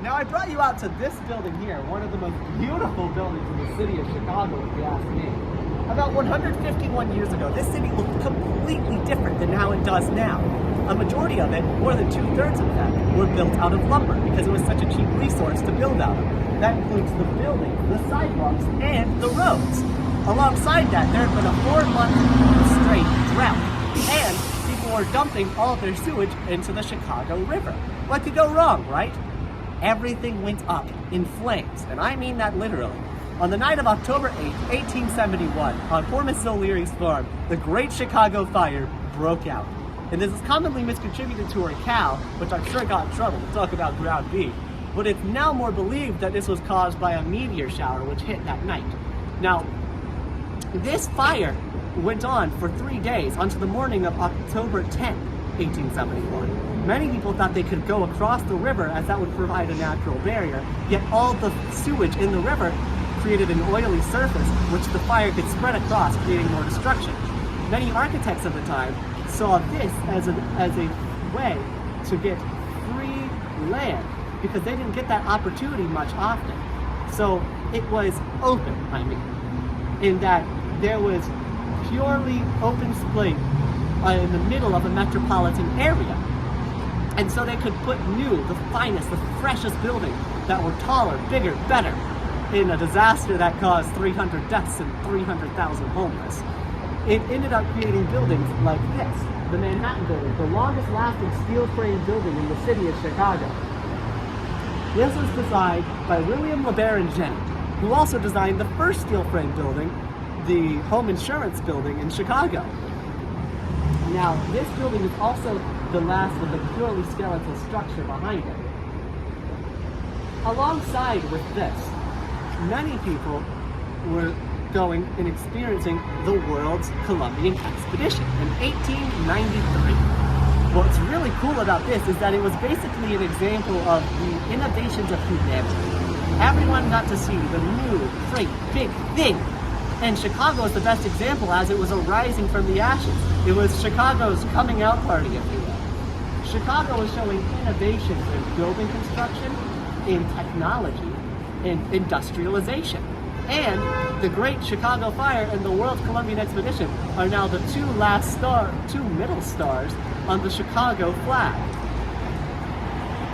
Now I brought you out to this building here, one of the most beautiful buildings in the city of Chicago, if you ask me. About 151 years ago, this city looked completely different than how it does now. A majority of it, more than 2/3 in fact, were built out of lumber because it was such a cheap resource to build out of. That includes the buildings, the sidewalks, and the roads. Alongside that, there had been a 4-month straight drought, and people were dumping all of their sewage into the Chicago River. What could go wrong, right? Everything went up in flames, and I mean that literally. On the night of October 8, 1871, on poor Mrs. O'Leary's farm, the Great Chicago Fire broke out. And this is commonly miscontributed to her cow, which I'm sure got in trouble to talk about ground beef, but it's now more believed that this was caused by a meteor shower which hit that night. Now, this fire went on for 3 days until the morning of October 10, 1871. Many people thought they could go across the river as that would provide a natural barrier, yet all the sewage in the river created an oily surface which the fire could spread across, creating more destruction. Many architects of the time saw this as a way to get free land because they didn't get that opportunity much often. So it was open, in that there was purely open space in the middle of a metropolitan area. And so they could put the finest, the freshest buildings that were taller, bigger, better, in a disaster that caused 300 deaths and 300,000 homeless. It ended up creating buildings like this, the Manhattan Building, the longest lasting steel frame building in the city of Chicago. This was designed by William LeBaron Jennings, who also designed the first steel frame building, the Home Insurance Building in Chicago. Now, this building is also the last with a purely skeletal structure behind it. Alongside with this, many people were going and experiencing the world's Columbian expedition in 1893. What's really cool about this is that it was basically an example of the innovations of humanity. Everyone got to see the new, great, big thing. And Chicago is the best example as it was arising from the ashes. It was Chicago's coming out party, if you will. Chicago was showing innovation in building construction, in technology, in industrialization. And the Great Chicago Fire and the World Columbian Expedition are now the two middle stars on the Chicago flag.